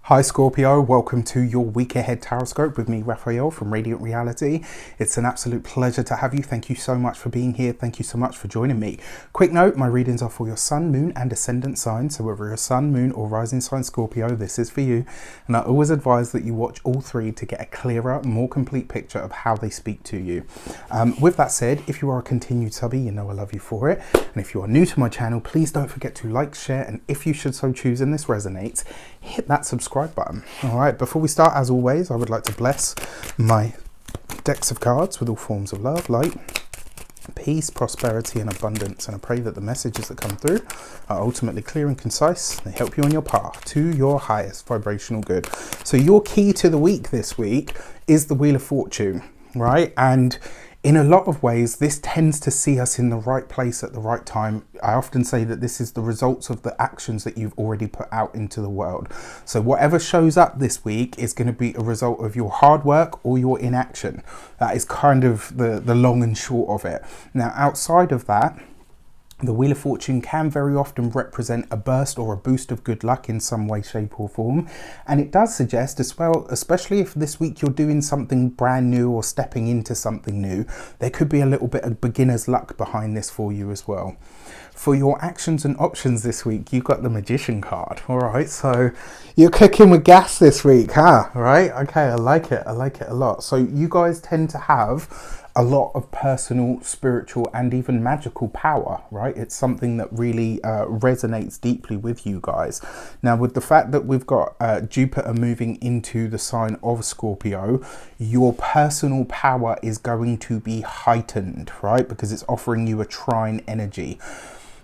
Hi Scorpio, welcome to your week ahead taroscope with me, Raphael from Radiant Reality. It's an absolute pleasure to have you. Thank you so much for being here. Thank you so much for joining me. Quick note, my readings are for your sun, moon and ascendant sign. So whether you're a sun, moon or rising sign Scorpio, this is for you. And I always advise that you watch all three to get a clearer, more complete picture of how they speak to you. With that said, if you are a continued subby, you know I love you for it. And if you are new to my channel, please don't forget to like, share, and if you should so choose and this resonates, hit that subscribe button. All right, before we start, as always, I would like to bless my decks of cards with all forms of love, light, peace, prosperity, and abundance. And I pray that the messages that come through are ultimately clear and concise. They help you on your path to your highest vibrational good. So your key to the week this week is the Wheel of Fortune, right? And in a lot of ways, this tends to see us in the right place at the right time. I often say that this is the results of the actions that you've already put out into the world. So whatever shows up this week is going to be a result of your hard work or your inaction. That is kind of the long and short of it. Now, outside of that, the Wheel of Fortune can very often represent a burst or a boost of good luck in some way, shape or form. And it does suggest as well, especially if this week you're doing something brand new or stepping into something new, there could be a little bit of beginner's luck behind this for you as well. For your actions and options this week, you've got the Magician card. All right, so you're cooking with gas this week, huh? Right? Okay, I like it. I like it a lot. So you guys tend to have a lot of personal, spiritual, and even magical power, right? It's something that really resonates deeply with you guys. Now, with the fact that we've got Jupiter moving into the sign of Scorpio, your personal power is going to be heightened, right? Because it's offering you a trine energy.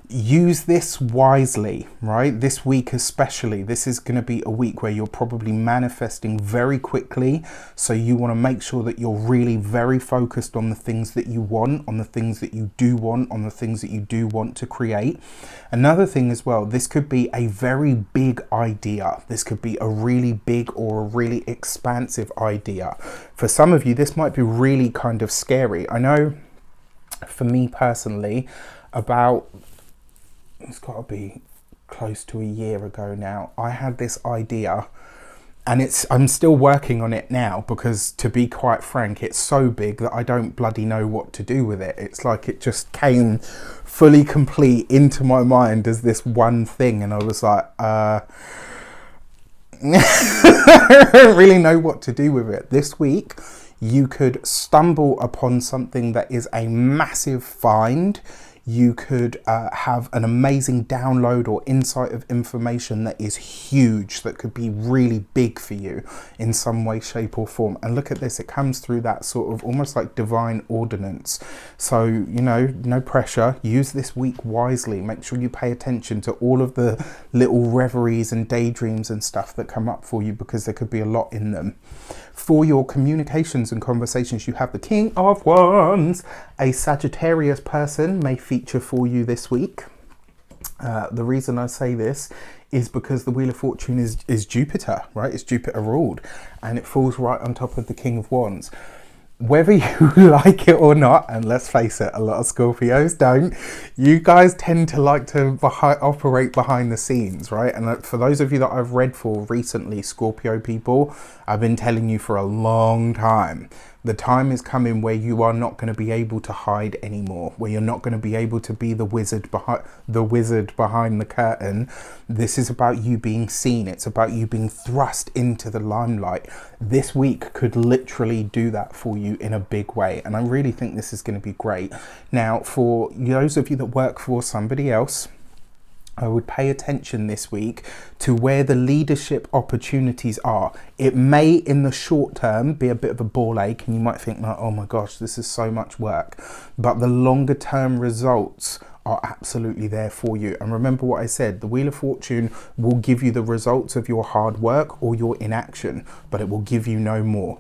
Use this wisely, right? This week especially, this is going to be a week where you're probably manifesting very quickly. So you want to make sure that you're really very focused on the things that you want, on the things that you do want, on the things that you do want to create. Another thing as well, this could be a very big idea. This could be a really big or a really expansive idea. For some of you, this might be really kind of scary. I know for me personally, it's got to be close to a year ago now, I had this idea, and I'm still working on it now because, to be quite frank, it's so big that I don't bloody know what to do with it. It's like it just came fully complete into my mind as this one thing, and I was like, I don't really know what to do with it. This week, you could stumble upon something that is a massive find. You could have an amazing download or insight of information that is huge, that could be really big for you in some way, shape or form. And look at this, it comes through that sort of almost like divine ordinance. So, you know, no pressure. Use this week wisely. Make sure you pay attention to all of the little reveries and daydreams and stuff that come up for you, because there could be a lot in them. For your communications and conversations, you have the King of Wands. A Sagittarius person may feature for you this week. The reason I say this is because the Wheel of Fortune is Jupiter, right? It's Jupiter ruled, and it falls right on top of the King of Wands. Whether you like it or not, and let's face it, a lot of Scorpios don't, you guys tend to like to operate behind the scenes, right? And for those of you that I've read for recently, Scorpio people, I've been telling you for a long time, the time is coming where you are not going to be able to hide anymore, where you're not going to be able to be the wizard behind the curtain. This is about you being seen. It's about you being thrust into the limelight. This week could literally do that for you in a big way, and I really think this is going to be great. Now, for those of you that work for somebody else, I would pay attention this week to where the leadership opportunities are. It may in the short term be a bit of a ball ache, and you might think, like, oh my gosh, this is so much work, but the longer term results are absolutely there for you. And remember what I said, the Wheel of Fortune will give you the results of your hard work or your inaction, but it will give you no more.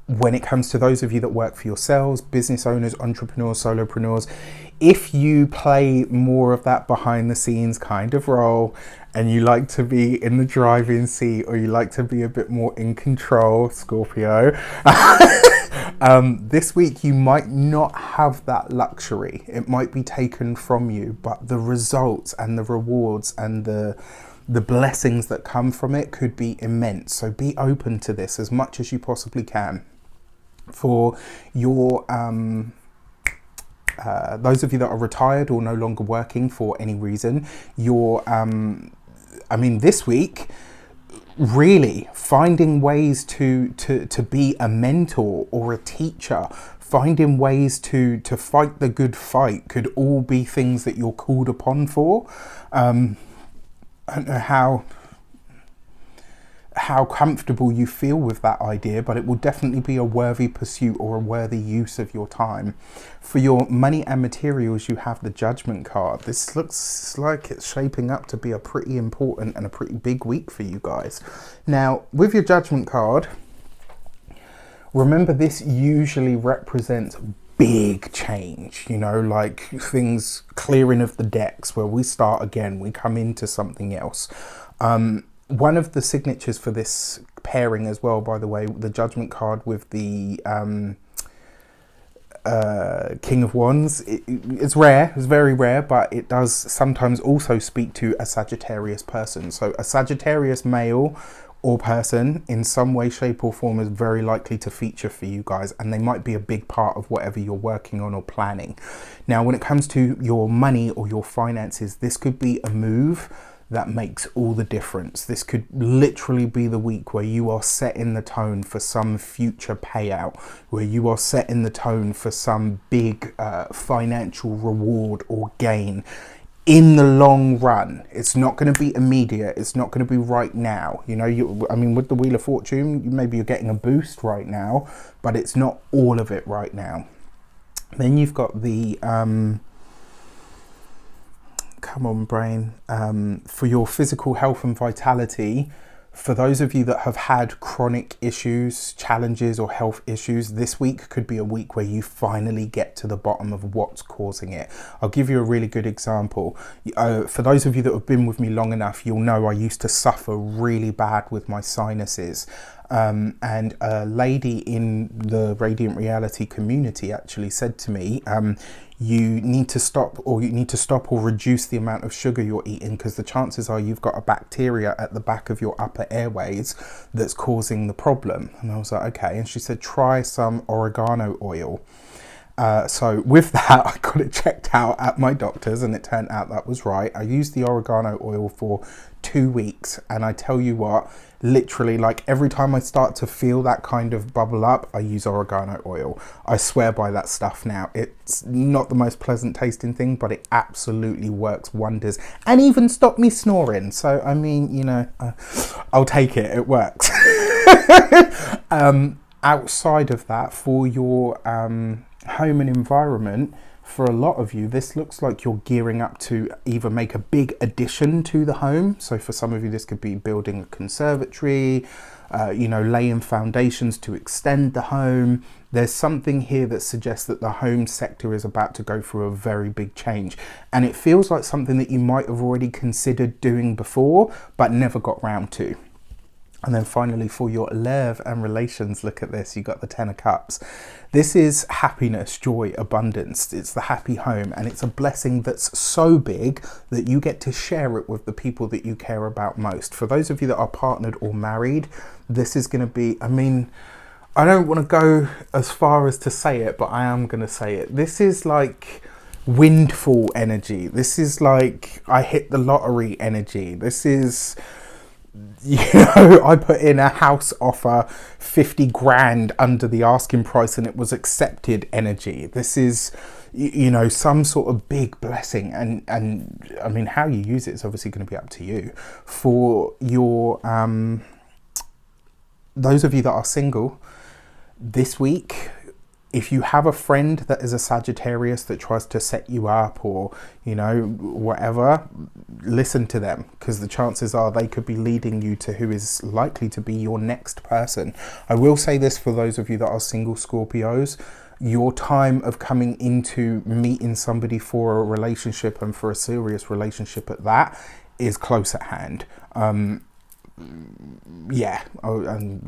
When it comes to those of you that work for yourselves, business owners, entrepreneurs, solopreneurs, if you play more of that behind the scenes kind of role, and you like to be in the driving seat, or you like to be a bit more in control, Scorpio, this week you might not have that luxury. It might be taken from you, but the results and the rewards and the the blessings that come from it could be immense. So be open to this as much as you possibly can. For your those of you that are retired or no longer working for any reason, this week, really finding ways to be a mentor or a teacher, finding ways to fight the good fight could all be things that you're called upon for. I don't know how comfortable you feel with that idea, but it will definitely be a worthy pursuit or a worthy use of your time. For your money and materials, you have the Judgment card. This looks like it's shaping up to be a pretty important and a pretty big week for you guys. Now, with your Judgment card, remember this usually represents big change, you know, like things clearing of the decks where we start again, we come into something else. One of the signatures for this pairing as well, by the way, the Judgment card with the King of Wands, it's rare, it's very rare, but it does sometimes also speak to a Sagittarius person. So a Sagittarius male or person in some way, shape or form is very likely to feature for you guys, and they might be a big part of whatever you're working on or planning. Now, when it comes to your money or your finances, this could be a move that makes all the difference. This could literally be the week where you are setting the tone for some future payout, where you are setting the tone for some big financial reward or gain in the long run. It's not going to be immediate. It's not going to be right now. You know, with the Wheel of Fortune, maybe you're getting a boost right now, but it's not all of it right now. Then you've got the come on, brain. For your physical health and vitality, for those of you that have had chronic issues, challenges or health issues, this week could be a week where you finally get to the bottom of what's causing it. I'll give you a really good example. For those of you that have been with me long enough, you'll know I used to suffer really bad with my sinuses. And a lady in the Radiant Reality community actually said to me, you need to stop or reduce the amount of sugar you're eating, because the chances are you've got a bacteria at the back of your upper airways that's causing the problem. And I was like, okay. And she said, try some oregano oil. So with that, I got it checked out at my doctor's, and it turned out that was right. I used the oregano oil for 2 weeks, and I tell you what, literally, like every time I start to feel that kind of bubble up, I use oregano oil. I swear by that stuff now. It's not the most pleasant tasting thing, but it absolutely works wonders, and even stopped me snoring. So I mean, you know, I'll take it. It works. Outside of that, for your home and environment, for a lot of you, this looks like you're gearing up to either make a big addition to the home. So for some of you, this could be building a conservatory, laying foundations to extend the home. There's something here that suggests that the home sector is about to go through a very big change. And it feels like something that you might have already considered doing before, but never got round to. And then finally, for your love and relations, look at this. You got the 10 of Cups. This is happiness, joy, abundance. It's the happy home, and it's a blessing that's so big that you get to share it with the people that you care about most. For those of you that are partnered or married, this is going to be, I mean, I don't want to go as far as to say it, but I am going to say it. This is like windfall energy. This is like I hit the lottery energy. This is, you know, I put in a house offer 50 grand under the asking price and it was accepted energy. This is, you know, some sort of big blessing, and I mean, how you use it is obviously going to be up to you. For your those of you that are single this week, if you have a friend that is a Sagittarius that tries to set you up or, you know, whatever, listen to them, because the chances are they could be leading you to who is likely to be your next person. I will say this for those of you that are single Scorpios, your time of coming into meeting somebody for a relationship, and for a serious relationship at that, is close at hand. And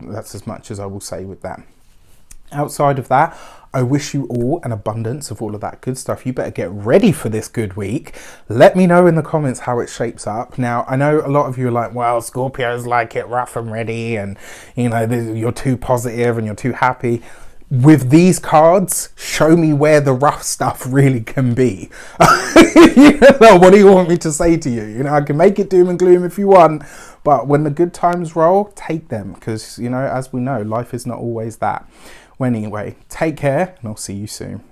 that's as much as I will say with that. Outside of that, I wish you all an abundance of all of that good stuff. You better get ready for this good week. Let me know in the comments how it shapes up. Now, I know a lot of you are like, well, Scorpios like it rough and ready, and you know, you're too positive and you're too happy. With these cards, show me where the rough stuff really can be. You know, what do you want me to say to you? You know, I can make it doom and gloom if you want, but when the good times roll, take them, because, you know, as we know, life is not always that. Well, anyway, take care, and I'll see you soon.